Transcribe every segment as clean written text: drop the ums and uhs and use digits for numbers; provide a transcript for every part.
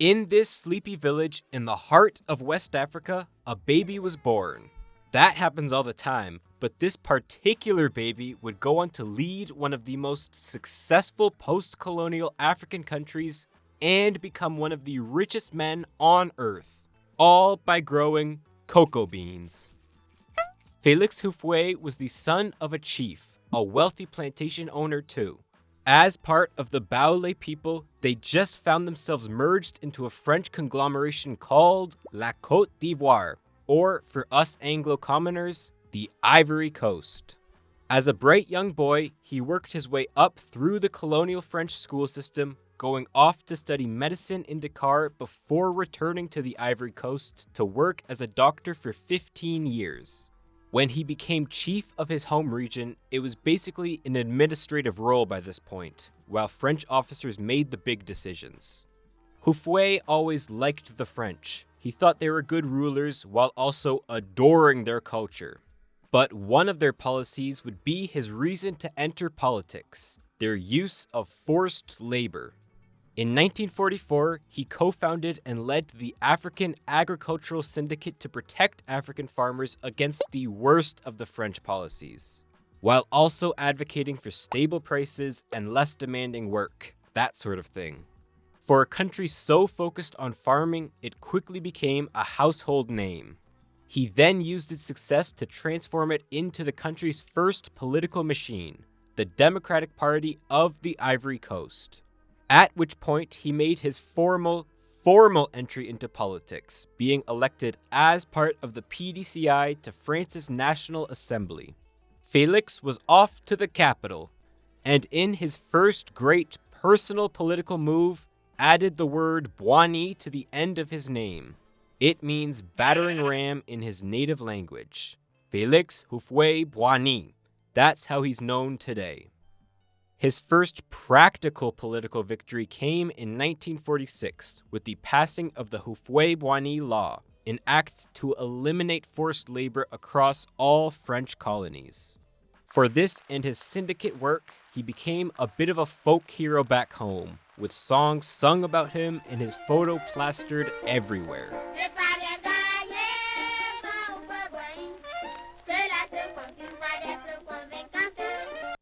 In this sleepy village in the heart of West Africa, a baby was born. That happens all the time, but this particular baby would go on to lead one of the most successful post-colonial African countries and become one of the richest men on earth, all by growing cocoa beans. Félix Houphouët was the son of a chief, a wealthy plantation owner too. As part of the Baoulé people, they just found themselves merged into a French conglomeration called La Côte d'Ivoire, or for us Anglo-commoners, the Ivory Coast. As a bright young boy, he worked his way up through the colonial French school system, going off to study medicine in Dakar before returning to the Ivory Coast to work as a doctor for 15 years. When he became chief of his home region, it was basically an administrative role by this point, while French officers made the big decisions. Houphouët always liked the French. He thought they were good rulers while also adoring their culture. But one of their policies would be his reason to enter politics, their use of forced labor. In 1944, he co-founded and led the African Agricultural Syndicate to protect African farmers against the worst of the French policies, while also advocating for stable prices and less demanding work, that sort of thing. For a country so focused on farming, it quickly became a household name. He then used its success to transform it into the country's first political machine, the Democratic Party of the Ivory Coast. At which point he made his formal entry into politics, being elected as part of the PDCI to France's National Assembly. Félix was off to the capital, and in his first great personal political move, added the word Boigny to the end of his name. It means battering ram in his native language. Félix Houphouët-Boigny. That's how he's known today. His first practical political victory came in 1946 with the passing of the Houphouët-Boigny Law, an act to eliminate forced labor across all French colonies. For this and his syndicate work, he became a bit of a folk hero back home, with songs sung about him and his photo plastered everywhere.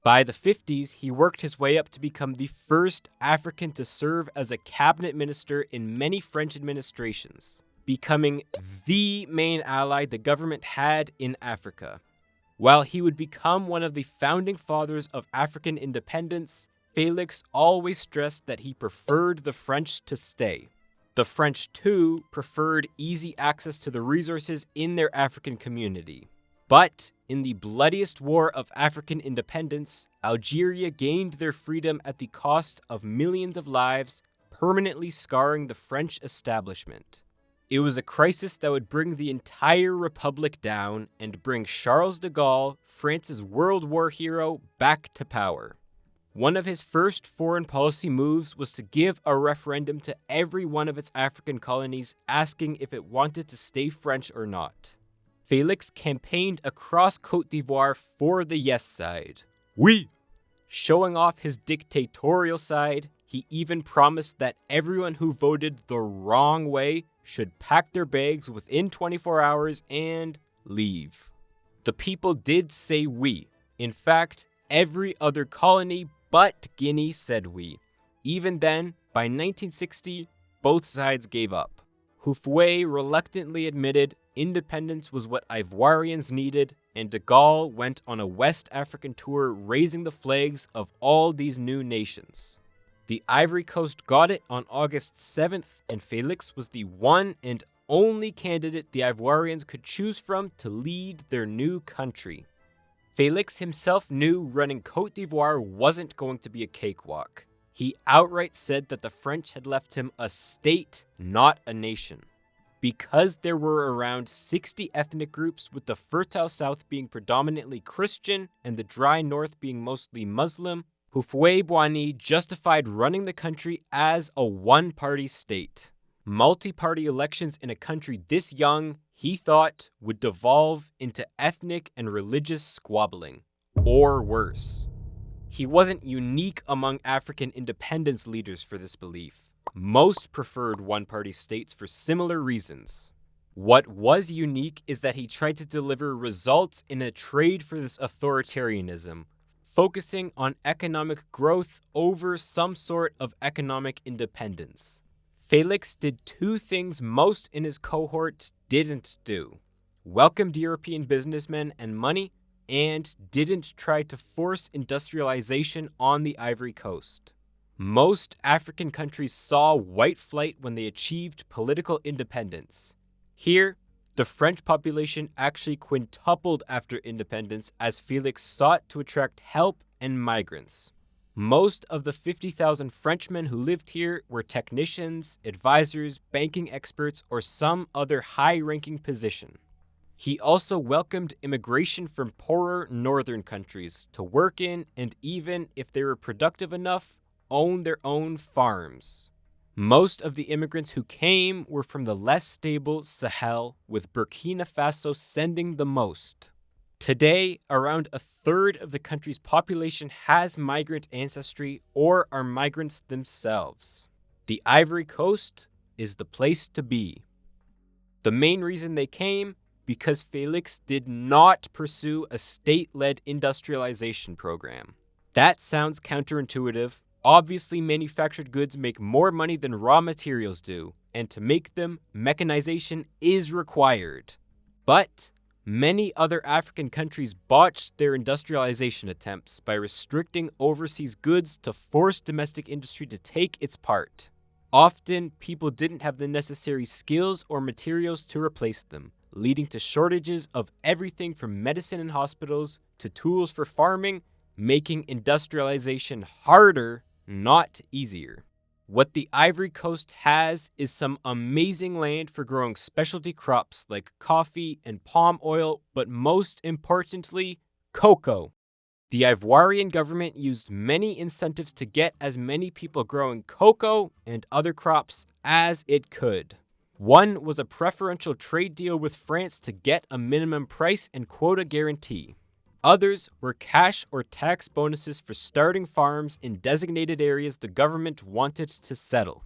By the 50s, he worked his way up to become the first African to serve as a cabinet minister in many French administrations, becoming the main ally the government had in Africa. While he would become one of the founding fathers of African independence, Félix always stressed that he preferred the French to stay. The French, too, preferred easy access to the resources in their African community. But in the bloodiest war of African independence, Algeria gained their freedom at the cost of millions of lives, permanently scarring the French establishment. It was a crisis that would bring the entire republic down and bring Charles de Gaulle, France's World War hero, back to power. One of his first foreign policy moves was to give a referendum to every one of its African colonies asking if it wanted to stay French or not. Félix campaigned across Côte d'Ivoire for the yes side. Oui! Showing off his dictatorial side, he even promised that everyone who voted the wrong way should pack their bags within 24 hours and leave. The people did say oui. In fact, every other colony but Guinea said oui. Even then, by 1960, both sides gave up. Houphouët reluctantly admitted independence was what Ivorians needed, and de Gaulle went on a West African tour raising the flags of all these new nations. The Ivory Coast got it on August 7th, and Félix was the one and only candidate the Ivorians could choose from to lead their new country. Félix himself knew running Côte d'Ivoire wasn't going to be a cakewalk. He outright said that the French had left him a state, not a nation. Because there were around 60 ethnic groups, with the fertile south being predominantly Christian and the dry north being mostly Muslim, Houphouët-Boigny justified running the country as a one-party state. Multi-party elections in a country this young, he thought, would devolve into ethnic and religious squabbling, or worse. He wasn't unique among African independence leaders for this belief. most preferred one-party states for similar reasons. What was unique is that he tried to deliver results in a trade for this authoritarianism, focusing on economic growth over some sort of economic independence. Félix did two things most in his cohort didn't do: welcomed European businessmen and money, and didn't try to force industrialization on the Ivory Coast. Most African countries saw white flight when they achieved political independence. Here, the French population actually quintupled after independence as Félix sought to attract help and migrants. Most of the 50,000 Frenchmen who lived here were technicians, advisors, banking experts, or some other high-ranking position. He also welcomed immigration from poorer northern countries to work in and, even if they were productive enough, own their own farms. Most of the immigrants who came were from the less stable Sahel, with Burkina Faso sending the most. Today, around a third of the country's population has migrant ancestry or are migrants themselves. The Ivory Coast is the place to be. The main reason they came? Because Félix did not pursue a state-led industrialization program. That sounds counterintuitive. Obviously, manufactured goods make more money than raw materials do, and to make them, mechanization is required. But many other African countries botched their industrialization attempts by restricting overseas goods to force domestic industry to take its part. Often, people didn't have the necessary skills or materials to replace them, leading to shortages of everything from medicine in hospitals to tools for farming, making industrialization harder, not easier. What the Ivory Coast has is some amazing land for growing specialty crops like coffee and palm oil, but most importantly, cocoa. The Ivorian government used many incentives to get as many people growing cocoa and other crops as it could. One was a preferential trade deal with France to get a minimum price and quota guarantee. Others were cash or tax bonuses for starting farms in designated areas the government wanted to settle.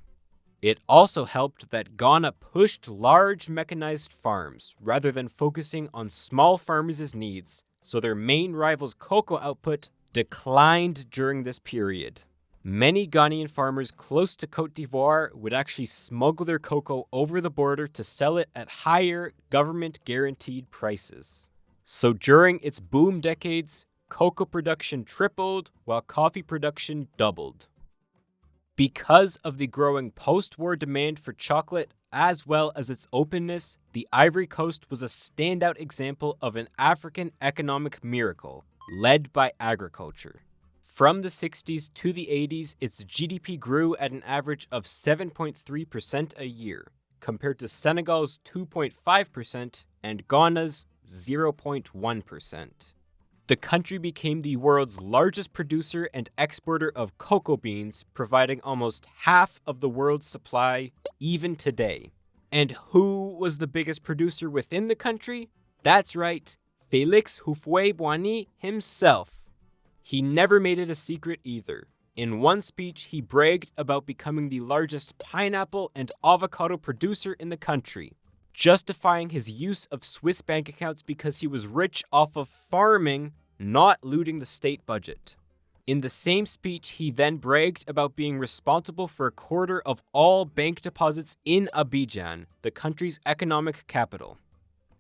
It also helped that Ghana pushed large mechanized farms rather than focusing on small farmers' needs, so their main rival's cocoa output declined during this period. Many Ghanaian farmers close to Côte d'Ivoire would actually smuggle their cocoa over the border to sell it at higher government-guaranteed prices. So during its boom decades, cocoa production tripled while coffee production doubled. Because of the growing post-war demand for chocolate as well as its openness, the Ivory Coast was a standout example of an African economic miracle led by agriculture. From the 60s to the 80s, its GDP grew at an average of 7.3% a year, compared to Senegal's 2.5% and Ghana's 0.1%. The country became the world's largest producer and exporter of cocoa beans, providing almost half of the world's supply even today. And who was the biggest producer within the country? That's right, Félix Houphouët-Boigny himself. He never made it a secret either. In one speech, he bragged about becoming the largest pineapple and avocado producer in the country, justifying his use of Swiss bank accounts because he was rich off of farming, not looting the state budget. In the same speech, he then bragged about being responsible for a quarter of all bank deposits in Abidjan, the country's economic capital.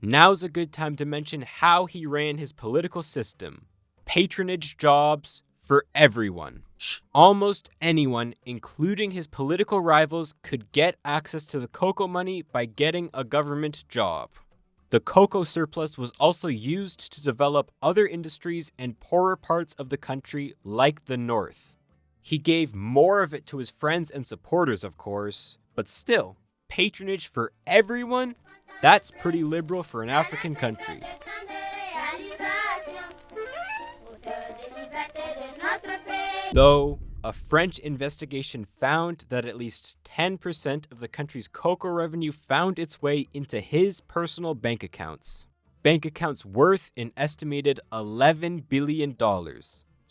Now's a good time to mention how he ran his political system. Patronage jobs for everyone. Almost anyone, including his political rivals, could get access to the cocoa money by getting a government job. The cocoa surplus was also used to develop other industries in poorer parts of the country, like the north. He gave more of it to his friends and supporters, of course, but still, patronage for everyone? That's pretty liberal for an African country. Though, a French investigation found that at least 10% of the country's cocoa revenue found its way into his personal bank accounts. Bank accounts worth an estimated $11 billion.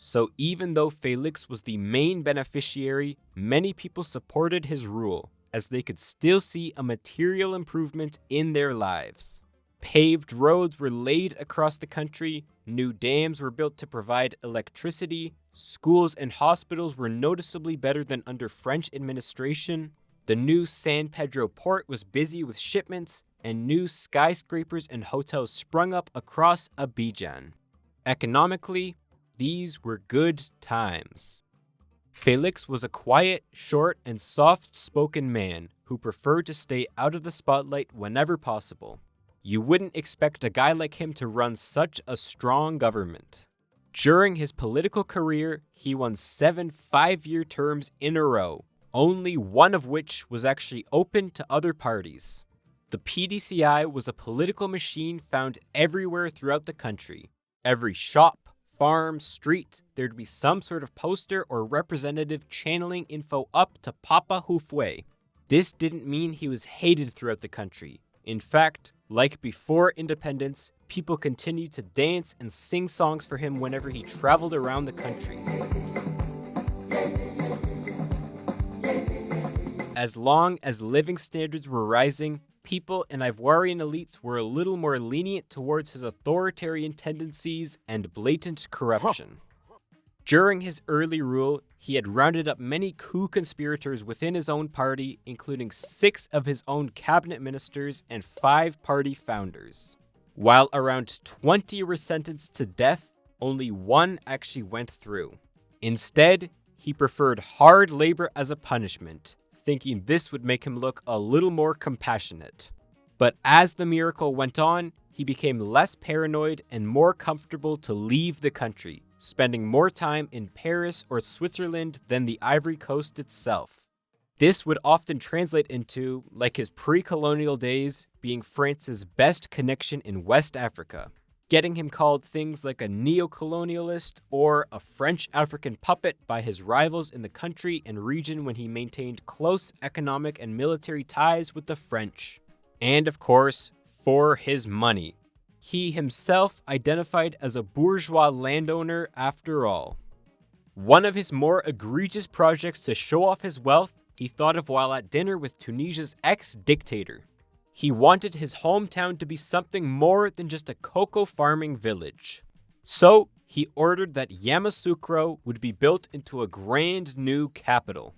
So even though Félix was the main beneficiary, many people supported his rule, as they could still see a material improvement in their lives. Paved roads were laid across the country, new dams were built to provide electricity, schools and hospitals were noticeably better than under French administration, the new San Pedro port was busy with shipments, and new skyscrapers and hotels sprung up across Abidjan. Economically, these were good times. Félix was a quiet, short, and soft-spoken man who preferred to stay out of the spotlight whenever possible. You wouldn't expect a guy like him to run such a strong government. During his political career, he won 7 5-year terms in a row, only one of which was actually open to other parties. The PDCI was a political machine found everywhere throughout the country. Every shop, farm, street, there'd be some sort of poster or representative channeling info up to Papa Houphouët. This didn't mean he was hated throughout the country. In fact, like before independence, people continued to dance and sing songs for him whenever he traveled around the country. As long as living standards were rising, people and Ivorian elites were a little more lenient towards his authoritarian tendencies and blatant corruption. During his early rule, he had rounded up many coup conspirators within his own party, including 6 of his own cabinet ministers and 5 party founders. While around 20 were sentenced to death, only 1 actually went through. Instead, he preferred hard labor as a punishment, thinking this would make him look a little more compassionate. But as the miracle went on, he became less paranoid and more comfortable to leave the country, spending more time in Paris or Switzerland than the Ivory Coast itself. This would often translate into, like his pre-colonial days, being France's best connection in West Africa, getting him called things like a neo-colonialist or a French African puppet by his rivals in the country and region when he maintained close economic and military ties with the French. And of course, for his money. He himself identified as a bourgeois landowner after all. One of his more egregious projects to show off his wealth he thought of while at dinner with Tunisia's ex-dictator. He wanted his hometown to be something more than just a cocoa farming village. So he ordered that Yamoussoukro would be built into a grand new capital.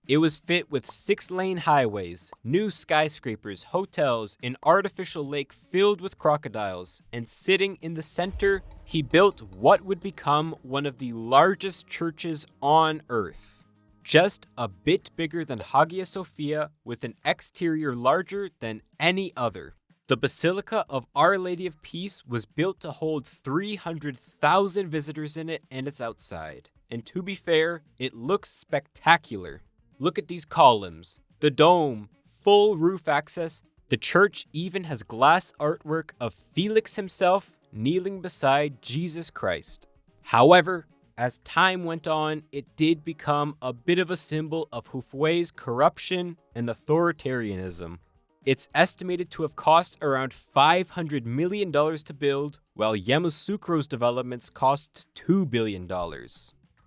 It was fit with 6-lane highways, new skyscrapers, hotels, an artificial lake filled with crocodiles, and sitting in the center, he built what would become one of the largest churches on Earth. Just a bit bigger than Hagia Sophia, with an exterior larger than any other. The Basilica of Our Lady of Peace was built to hold 300,000 visitors in it and its outside. And to be fair, it looks spectacular. Look at these columns, the dome, full roof access. The church even has glass artwork of Félix himself kneeling beside Jesus Christ. However, as time went on, it did become a bit of a symbol of Houphouët's corruption and authoritarianism. It's estimated to have cost around $500 million to build, while Yamoussoukro's developments cost $2 billion.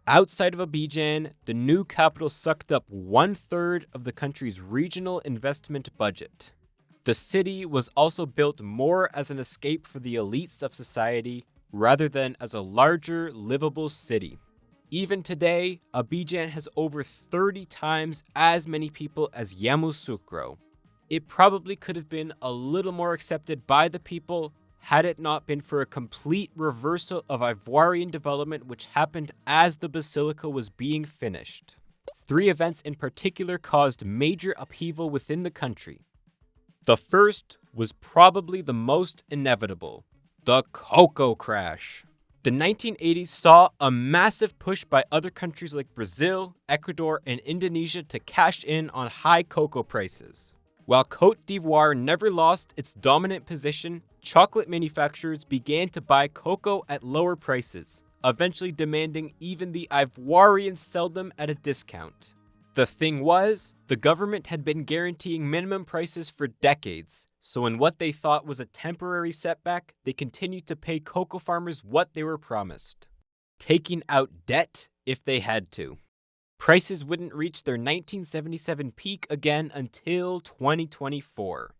Outside of Abidjan, the new capital sucked up 1/3 of the country's regional investment budget. The city was also built more as an escape for the elites of society, rather than as a larger, livable city. Even today, Abidjan has over 30 times as many people as Yamoussoukro. It probably could have been a little more accepted by the people had it not been for a complete reversal of Ivorian development which happened as the basilica was being finished. 3 events in particular caused major upheaval within the country. The first was probably the most inevitable: the cocoa crash. The 1980s saw a massive push by other countries like Brazil, Ecuador, and Indonesia to cash in on high cocoa prices. While Côte d'Ivoire never lost its dominant position, chocolate manufacturers began to buy cocoa at lower prices, eventually demanding even the Ivorians sell them at a discount. The thing was, the government had been guaranteeing minimum prices for decades, so in what they thought was a temporary setback, they continued to pay cocoa farmers what they were promised. taking out debt if they had to. Prices wouldn't reach their 1977 peak again until 2024.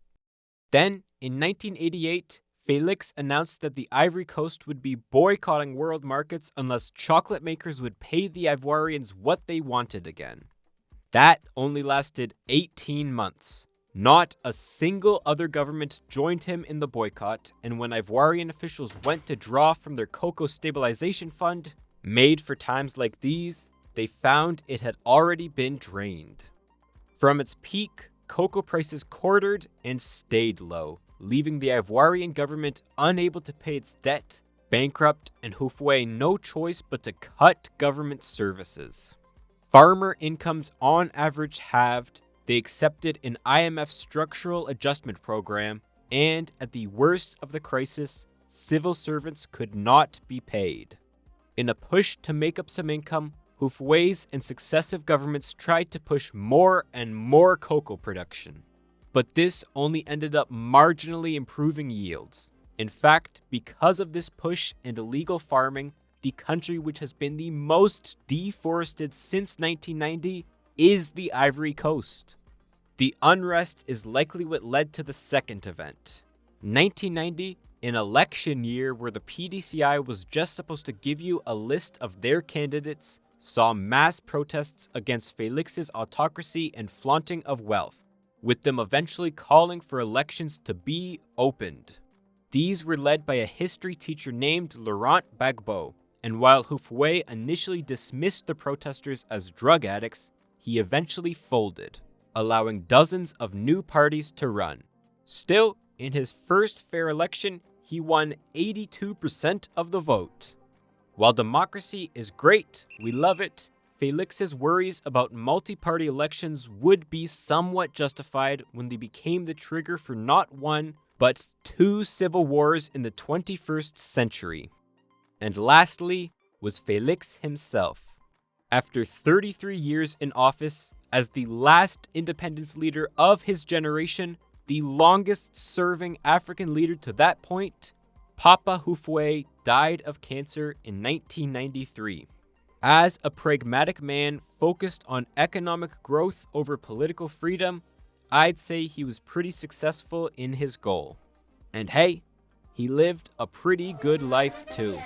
Then, in 1988, Félix announced that the Ivory Coast would be boycotting world markets unless chocolate makers would pay the Ivorians what they wanted again. That only lasted 18 months. Not a single other government joined him in the boycott, and when Ivorian officials went to draw from their cocoa stabilization fund, made for times like these, they found it had already been drained. From its peak, cocoa prices quartered and stayed low, leaving the Ivorian government unable to pay its debt, bankrupt, and Houphouët no choice but to cut government services. Farmer incomes on average halved, they accepted an IMF structural adjustment program, and at the worst of the crisis, civil servants could not be paid. In a push to make up some income, Houphouët's and successive governments tried to push more and more cocoa production. But this only ended up marginally improving yields. In fact, because of this push and illegal farming, the country which has been the most deforested since 1990 is the Ivory Coast. The unrest is likely what led to the second event. 1990, an election year where the PDCI was just supposed to give you a list of their candidates, saw mass protests against Félix's autocracy and flaunting of wealth, with them eventually calling for elections to be opened. These were led by a history teacher named Laurent Gbagbo, and while Houphouët initially dismissed the protesters as drug addicts, he eventually folded, allowing dozens of new parties to run. Still, in his first fair election, he won 82% of the vote. While democracy is great, we love it, Félix's worries about multi-party elections would be somewhat justified when they became the trigger for not one, but two civil wars in the 21st century. And lastly was Félix himself. After 33 years in office, as the last independence leader of his generation, the longest-serving African leader to that point, Papa Houphouët died of cancer in 1993. As a pragmatic man focused on economic growth over political freedom, I'd say he was pretty successful in his goal. And hey, he lived a pretty good life too.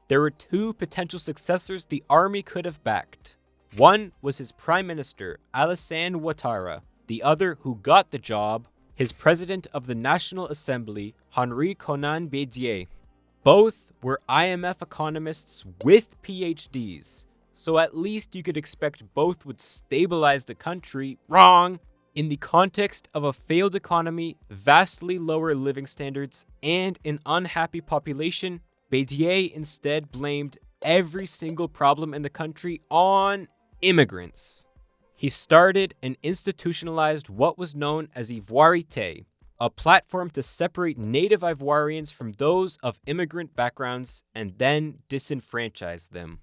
There were two potential successors the army could have backed. One was his prime minister, Alassane Ouattara. The other, who got the job, his president of the National Assembly, Henri Konan Bédié. Both were IMF economists with PhDs, so at least you could expect both would stabilize the country. Wrong! In the context of a failed economy, vastly lower living standards, and an unhappy population, Bédié instead blamed every single problem in the country on immigrants. He started and institutionalized what was known as Ivoirité, a platform to separate native Ivorians from those of immigrant backgrounds and then disenfranchise them.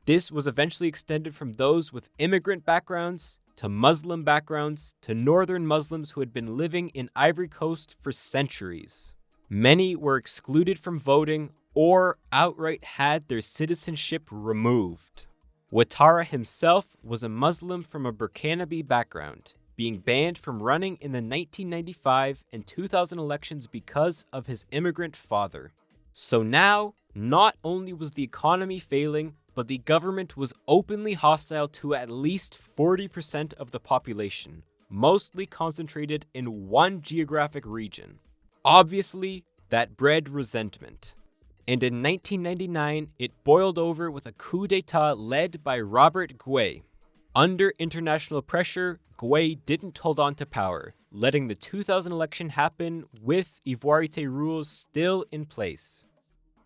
This was eventually extended from those with immigrant backgrounds to Muslim backgrounds to northern Muslims who had been living in Ivory Coast for centuries. Many were excluded from voting or outright had their citizenship removed. Ouattara himself was a Muslim from a Burkinabe background, being banned from running in the 1995 and 2000 elections because of his immigrant father. So now, not only was the economy failing, but the government was openly hostile to at least 40% of the population, mostly concentrated in one geographic region. Obviously, that bred resentment. And in 1999, it boiled over with a coup d'etat led by Robert Gué. Under international pressure, Gué didn't hold on to power, letting the 2000 election happen with Ivoirité rules still in place.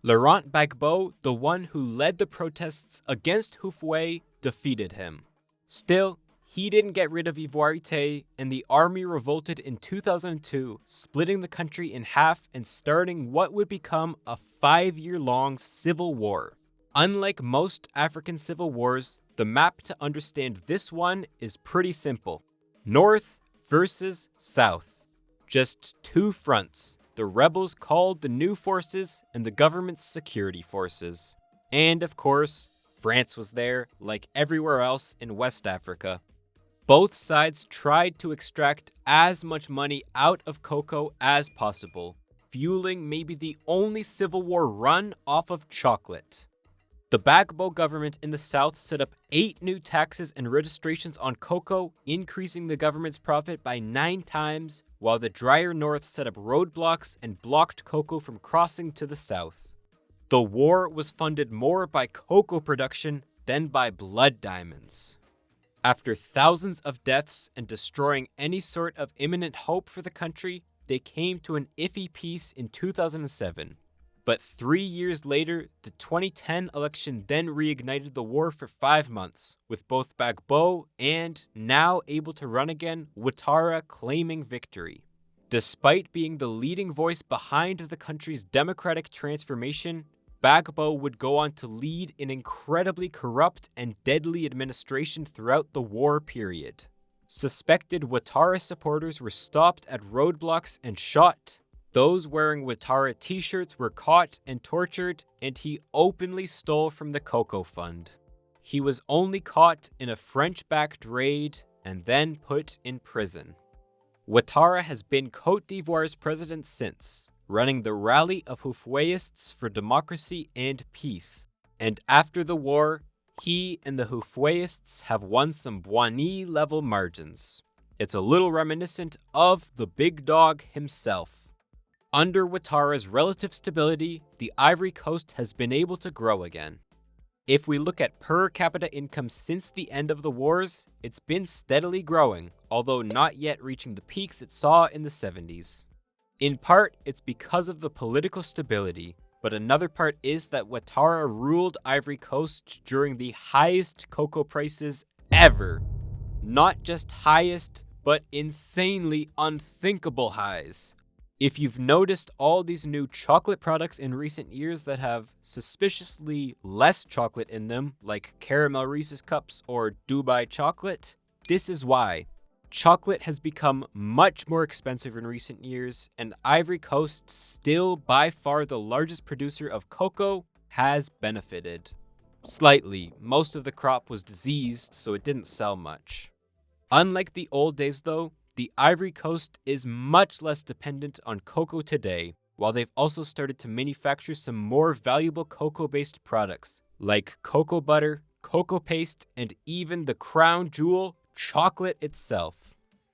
Laurent Gbagbo, the one who led the protests against Houphouët, defeated him. Still, he didn't get rid of Ivoirité, and the army revolted in 2002, splitting the country in half and starting what would become a 5-year-long civil war. Unlike most African civil wars, the map to understand this one is pretty simple. North versus South. Just two fronts, the rebels called the New Forces and the government's security forces. And of course, France was there, like everywhere else in West Africa. Both sides tried to extract as much money out of cocoa as possible, fueling maybe the only civil war run off of chocolate. The Gbagbo government in the south set up 8 new taxes and registrations on cocoa, increasing the government's profit by 9 times, while the drier north set up roadblocks and blocked cocoa from crossing to the south. The war was funded more by cocoa production than by blood diamonds. After thousands of deaths and destroying any sort of imminent hope for the country, they came to an iffy peace in 2007. But 3 years later, the 2010 election then reignited the war for 5 months, with both Gbagbo and, now able to run again, Ouattara claiming victory. Despite being the leading voice behind the country's democratic transformation, Gbagbo would go on to lead an incredibly corrupt and deadly administration throughout the war period. Suspected Ouattara supporters were stopped at roadblocks and shot. Those wearing Ouattara t-shirts were caught and tortured, and he openly stole from the Cocoa Fund. He was only caught in a French-backed raid and then put in prison. Ouattara has been Côte d'Ivoire's president since, running the Rally of Houphouetists for Democracy and Peace. And after the war, he and the Houphouetists have won some Boigny-level margins. It's a little reminiscent of the big dog himself. Under Ouattara's relative stability, the Ivory Coast has been able to grow again. If we look at per capita income since the end of the wars, it's been steadily growing, although not yet reaching the peaks it saw in the 70s. In part, it's because of the political stability, but another part is that Ouattara ruled Ivory Coast during the highest cocoa prices ever. Not just highest, but insanely unthinkable highs. If you've noticed all these new chocolate products in recent years that have suspiciously less chocolate in them, like caramel Reese's Cups or Dubai chocolate, this is why. Chocolate has become much more expensive in recent years, and Ivory Coast, still by far the largest producer of cocoa, has benefited. Slightly, most of the crop was diseased, so it didn't sell much. Unlike the old days though, the Ivory Coast is much less dependent on cocoa today, while they've also started to manufacture some more valuable cocoa-based products, like cocoa butter, cocoa paste, and even the crown jewel, chocolate itself.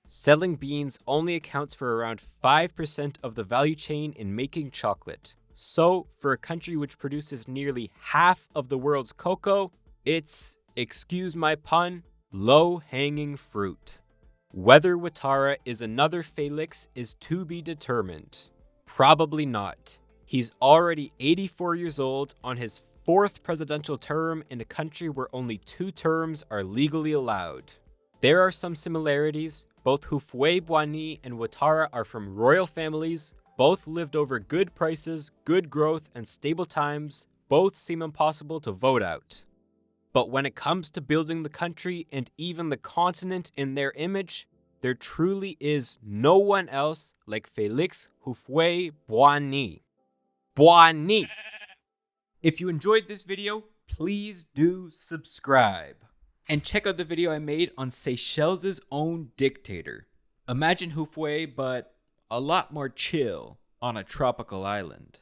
Selling beans only accounts for around 5% of the value chain in making chocolate. So, for a country which produces nearly half of the world's cocoa, it's, excuse my pun, low-hanging fruit. Whether Ouattara is another Félix is to be determined. Probably not. He's already 84 years old on his 4th presidential term in a country where only 2 terms are legally allowed. There are some similarities. Both Houphouët-Boigny and Ouattara are from royal families. Both lived over good prices, good growth, and stable times. Both seem impossible to vote out. But when it comes to building the country and even the continent in their image, there truly is no one else like Félix Houphouët-Boigny. Boigny! If you enjoyed this video, please do subscribe. And check out the video I made on Seychelles' own Dictator. Imagine Houphouët, but a lot more chill on a tropical island.